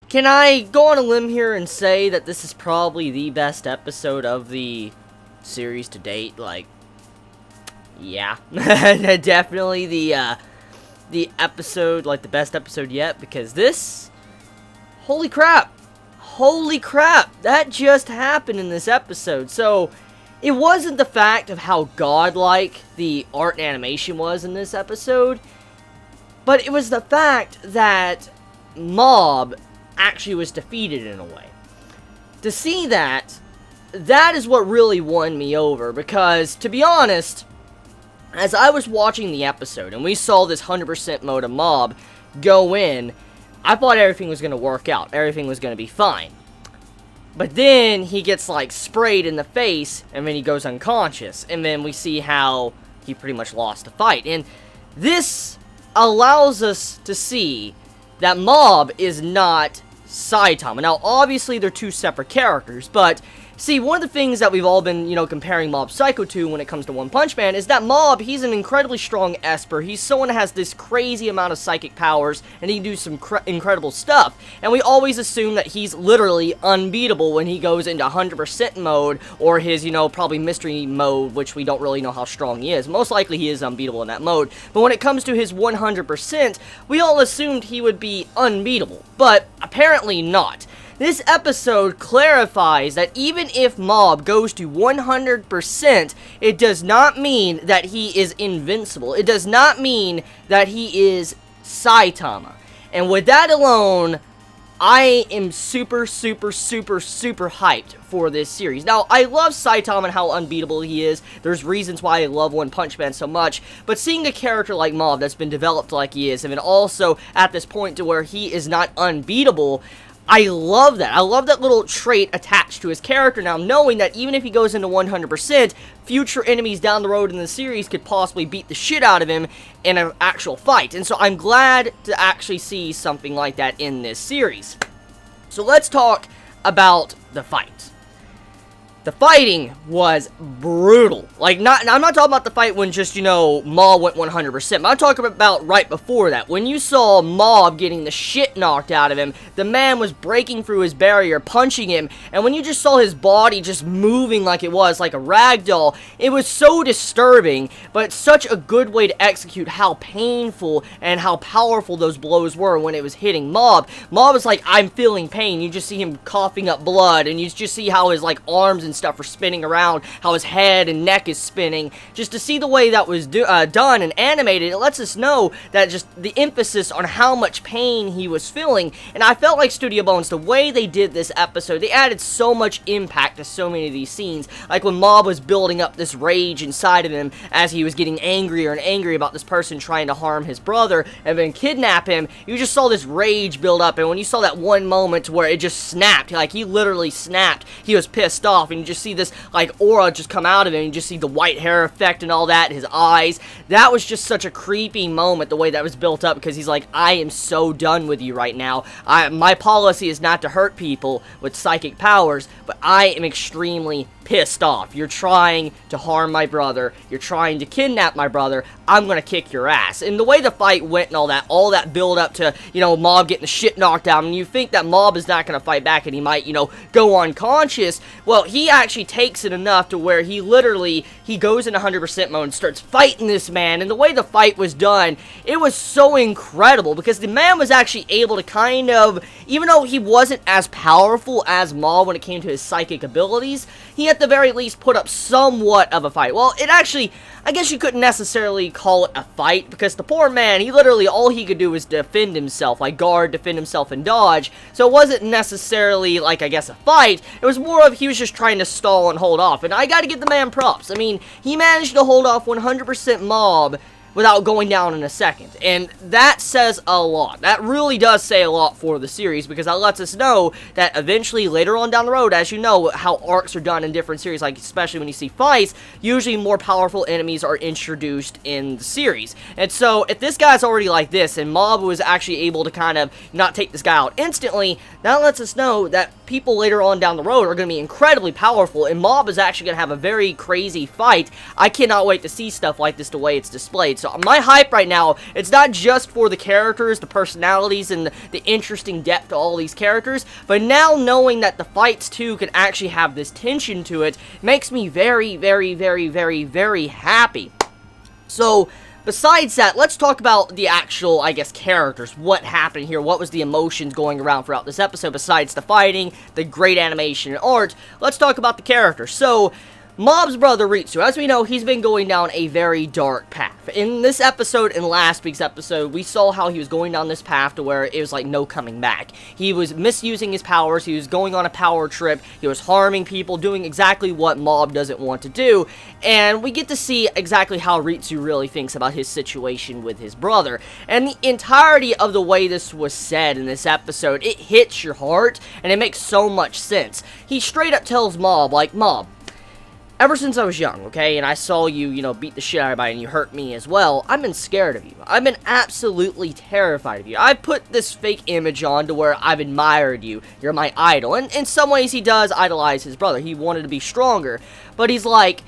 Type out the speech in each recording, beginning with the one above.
Can I go on a limb here and say that this is probably the best episode of the series to date? Like, yeah. Definitely the episode, like, the best episode yet, because this... Holy crap! Holy crap! That just happened in this episode. So, it wasn't the fact of how godlike the art and animation was in this episode, but it was the fact that Mob actually was defeated in a way. To see that is what really won me over, because, to be honest, as I was watching the episode, and we saw this 100% mode of Mob go in, I thought everything was going to work out, everything was going to be fine. But then, he gets, like, sprayed in the face, and then he goes unconscious, and then we see how he pretty much lost the fight. And this allows us to see that Mob is not Saitama. Now, obviously, they're two separate characters, but, see, one of the things that we've all been, comparing Mob Psycho to when it comes to One Punch Man is that Mob, he's an incredibly strong Esper. He's someone that has this crazy amount of psychic powers, and he can do some incredible stuff. And we always assume that he's literally unbeatable when he goes into 100% mode, or his, probably mystery mode, which we don't really know how strong he is. Most likely he is unbeatable in that mode. But when it comes to his 100%, we all assumed he would be unbeatable. But apparently not. This episode clarifies that even if Mob goes to 100%, it does not mean that he is invincible. It does not mean that he is Saitama. And with that alone, I am super hyped for this series. Now, I love Saitama and how unbeatable he is. There's reasons why I love One Punch Man so much. But seeing a character like Mob that's been developed like he is, and then also at this point to where he is not unbeatable, I love that. I love that little trait attached to his character now, knowing that even if he goes into 100%, future enemies down the road in the series could possibly beat the shit out of him in an actual fight. And so I'm glad to actually see something like that in this series. So let's talk about the fight. The fighting was brutal. Like, I'm not talking about the fight when just, Mob went 100%. I'm talking about right before that. When you saw Mob getting the shit knocked out of him, the man was breaking through his barrier, punching him, and when you just saw his body just moving like it was, like a rag doll, it was so disturbing, but such a good way to execute how painful and how powerful those blows were when it was hitting Mob. Mob was like, I'm feeling pain. You just see him coughing up blood, and you just see how his, like, arms and stuff are spinning around, how his head and neck is spinning. Just to see the way that was done and animated, it lets us know that just the emphasis on how much pain he was feeling. And I felt like Studio Bones, the way they did this episode, they added so much impact to so many of these scenes. Like when Mob was building up this rage inside of him as he was getting angrier and angry about this person trying to harm his brother and then kidnap him, you just saw this rage build up. And when you saw that one moment where it just snapped, like he literally snapped, he was pissed off, and you just see this like aura just come out of him, and you just see the white hair effect and all that, his eyes. That was just such a creepy moment, the way that was built up, because he's like, I am so done with you right now. My policy is not to hurt people with psychic powers, but I am extremely pissed off. You're trying to harm my brother. You're trying to kidnap my brother. I'm gonna kick your ass. And the way the fight went and all that build up to, Mob getting the shit knocked out, and you think that Mob is not gonna fight back and he might, go unconscious. Well, he actually takes it enough to where he goes in 100% mode and starts fighting this man. And the way the fight was done, it was so incredible, because the man was actually able to kind of, even though he wasn't as powerful as Mob when it came to his psychic abilities, he at the very least put up somewhat of a fight. Well, it actually, I guess you couldn't necessarily call it a fight, because the poor man, he literally, all he could do was defend himself, like guard, defend himself, and dodge. So it wasn't necessarily, like, I guess a fight. It was more of he was just trying to stall and hold off. And I gotta give the man props. I mean, he managed to hold off 100% Mob without going down in a second. And that says a lot. That really does say a lot for the series, because that lets us know that eventually, later on down the road, as you know, how arcs are done in different series, like especially when you see fights, usually more powerful enemies are introduced in the series. And so, if this guy's already like this, and Mob was actually able to kind of not take this guy out instantly, that lets us know that people later on down the road are going to be incredibly powerful, and Mob is actually going to have a very crazy fight. I cannot wait to see stuff like this the way it's displayed. So So my hype right now, it's not just for the characters, the personalities, and the interesting depth to all these characters, but now knowing that the fights too can actually have this tension to it, makes me very, very, very, very, very happy. So, besides that, let's talk about the actual, I guess, characters. What happened here? What was the emotions going around throughout this episode besides the fighting, the great animation, and art? Let's talk about the characters. So, Mob's brother, Ritsu, as we know, he's been going down a very dark path. In this episode and last week's episode, we saw how he was going down this path to where it was like no coming back. He was misusing his powers, he was going on a power trip, he was harming people, doing exactly what Mob doesn't want to do, and we get to see exactly how Ritsu really thinks about his situation with his brother. And the entirety of the way this was said in this episode, it hits your heart, and it makes so much sense. He straight up tells Mob, like, Mob, ever since I was young, okay, and I saw you, beat the shit out of everybody and you hurt me as well, I've been scared of you. I've been absolutely terrified of you. I've put this fake image on to where I've admired you. You're my idol. And in some ways, he does idolize his brother. He wanted to be stronger. But he's like,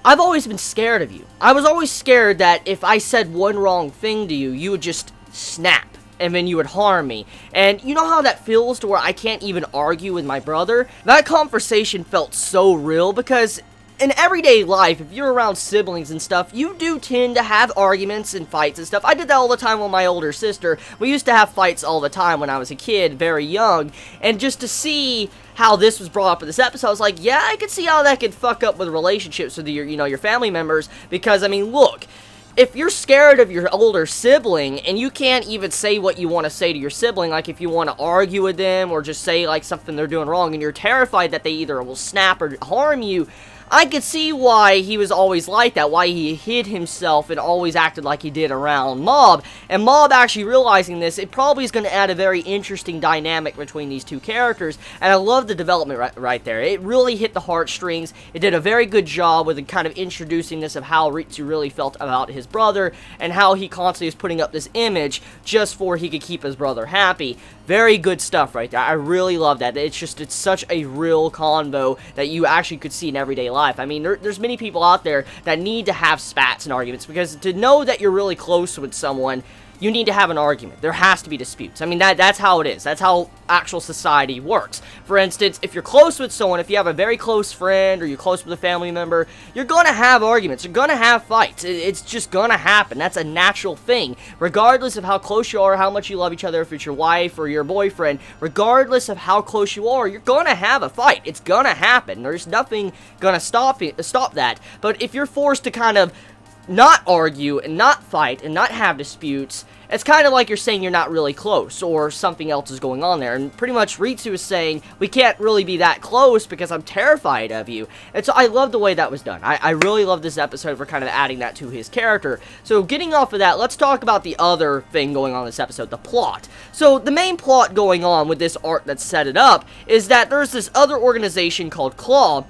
I've always been scared of you. I was always scared that if I said one wrong thing to you, you would just snap. And then you would harm me. And you know how that feels to where I can't even argue with my brother? That conversation felt so real because in everyday life, if you're around siblings and stuff, you do tend to have arguments and fights and stuff. I did that all the time with my older sister. We used to have fights all the time when I was a kid, very young. And just to see how this was brought up in this episode, I was like, yeah, I could see how that could fuck up with relationships with your, your family members. Because, I mean, look, if you're scared of your older sibling and you can't even say what you want to say to your sibling, like if you want to argue with them or just say like something they're doing wrong and you're terrified that they either will snap or harm you, I could see why he was always like that, why he hid himself and always acted like he did around Mob. And Mob actually realizing this, it probably is going to add a very interesting dynamic between these two characters, and I love the development right there. It really hit the heartstrings. It did a very good job with kind of introducing this of how Ritsu really felt about his brother, and how he constantly is putting up this image just for he could keep his brother happy. Very good stuff right there. I really love that. It's such a real convo that you actually could see in everyday life. I mean, there's many people out there that need to have spats and arguments, because to know that you're really close with someone, you need to have an argument. There has to be disputes. I mean, that's how it is. That's how actual society works. For instance, if you're close with someone, if you have a very close friend or you're close with a family member, you're going to have arguments. You're going to have fights. It's just going to happen. That's a natural thing. Regardless of how close you are, how much you love each other, if it's your wife or your boyfriend, regardless of how close you are, you're going to have a fight. It's going to happen. There's nothing going to stop that. But if you're forced to kind of not argue and not fight and not have disputes, it's kind of like you're saying you're not really close or something else is going on there. And pretty much Ritsu is saying, we can't really be that close because I'm terrified of you. And so I love the way that was done. I really love this episode for kind of adding that to his character. So getting off of that, let's talk about the other thing going on in this episode, the plot. So the main plot going on with this art that's set it up is that there's this other organization called Claw.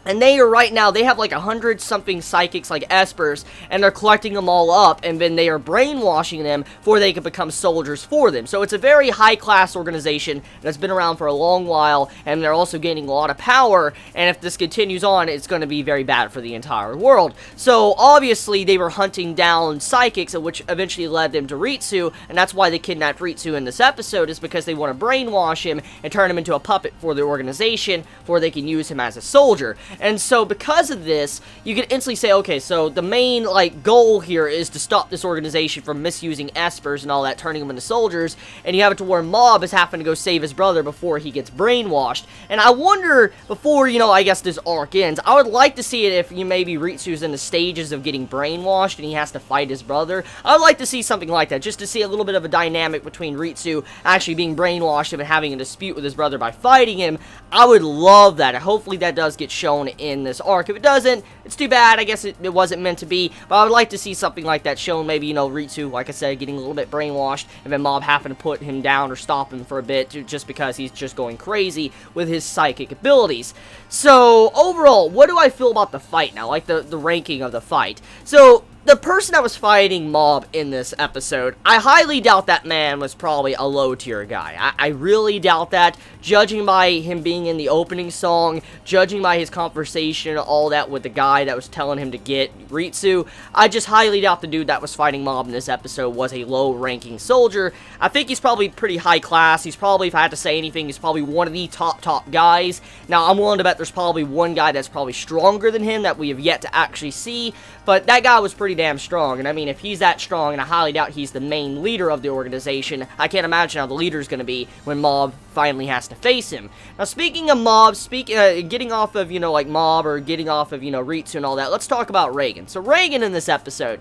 And they are right now, they have like 100-something psychics like espers, and they're collecting them all up, and then they are brainwashing them for they can become soldiers for them. So it's a very high-class organization that's been around for a long while, and they're also gaining a lot of power, and if this continues on, it's going to be very bad for the entire world. So obviously, they were hunting down psychics, which eventually led them to Ritsu, and that's why they kidnapped Ritsu in this episode, is because they want to brainwash him and turn him into a puppet for the organization, for they can use him as a soldier. And so because of this, you can instantly say, okay, so the main, like, goal here is to stop this organization from misusing espers and all that, turning them into soldiers, and you have it to where Mob is having to go save his brother before he gets brainwashed. And I wonder, before, I guess this arc ends, I would like to see it if maybe Ritsu's in the stages of getting brainwashed and he has to fight his brother. I would like to see something like that, just to see a little bit of a dynamic between Ritsu actually being brainwashed and having a dispute with his brother by fighting him. I would love that, and hopefully that does get shown in this arc. If it doesn't, it's too bad. I guess it wasn't meant to be, but I would like to see something like that shown. Maybe, Ritsu, like I said, getting a little bit brainwashed, and then Mob having to put him down or stop him for a bit, just because he's just going crazy with his psychic abilities. So, overall, what do I feel about the fight now? Like, the ranking of the fight. So, the person that was fighting Mob in this episode, I highly doubt that man was probably a low-tier guy. I really doubt that, judging by him being in the opening song, judging by his conversation, all that with the guy that was telling him to get Ritsu. I just highly doubt the dude that was fighting Mob in this episode was a low-ranking soldier. I think he's probably pretty high class. He's probably, if I had to say anything, he's probably one of the top guys. Now, I'm willing to bet there's probably one guy that's probably stronger than him that we have yet to actually see, but that guy was pretty damn strong, and I mean, if he's that strong, and I highly doubt he's the main leader of the organization, I can't imagine how the leader's gonna be when Mob finally has to face him. Now, speaking of Mob, getting off of, you know, like, Mob, or getting off of, you know, Ritsu and all that, let's talk about Reigen. So, Reigen in this episode,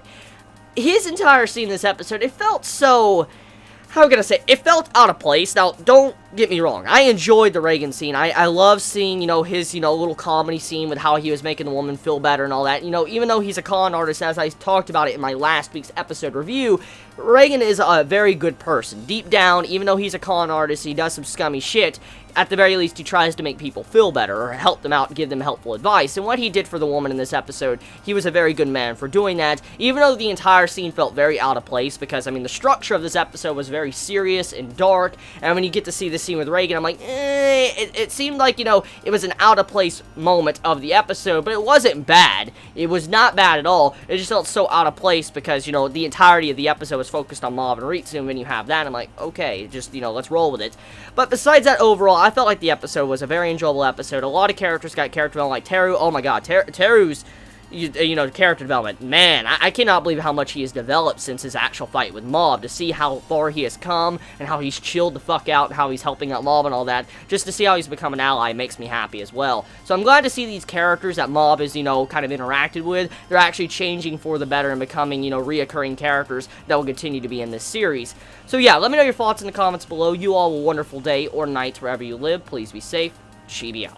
his entire scene in this episode, it felt so... how can I say, it felt out of place. Now, don't get me wrong, I enjoyed the Reigen scene. I love seeing, you know, his, you know, little comedy scene with how he was making the woman feel better and all that. You know, even though he's a con artist, as I talked about it in my last week's episode review, Reigen is a very good person. Deep down, even though he's a con artist, he does some scummy shit, at the very least, he tries to make people feel better, or help them out, give them helpful advice, and what he did for the woman in this episode, he was a very good man for doing that, even though the entire scene felt very out of place, because, I mean, the structure of this episode was very serious and dark, and when you get to see the scene with Reigen, I'm like, it seemed like, you know, it was an out-of-place moment of the episode, but it wasn't bad. It was not bad at all. It just felt so out of place, because, you know, the entirety of the episode was focused on Mob and Ritsu, and when you have that, I'm like, okay, just, you know, let's roll with it. But besides that, overall, I felt like the episode was a very enjoyable episode. A lot of characters got character development, like Teru. Oh my god, Teru's, you know, character development. Man, I cannot believe how much he has developed since his actual fight with Mob. To see how far he has come, and how he's chilled the fuck out, and how he's helping out Mob and all that, just to see how he's become an ally makes me happy as well. So I'm glad to see these characters that Mob is, you know, kind of interacted with, they're actually changing for the better and becoming, you know, reoccurring characters that will continue to be in this series. So yeah, let me know your thoughts in the comments below. You all have a wonderful day or night wherever you live. Please be safe. Chibi out.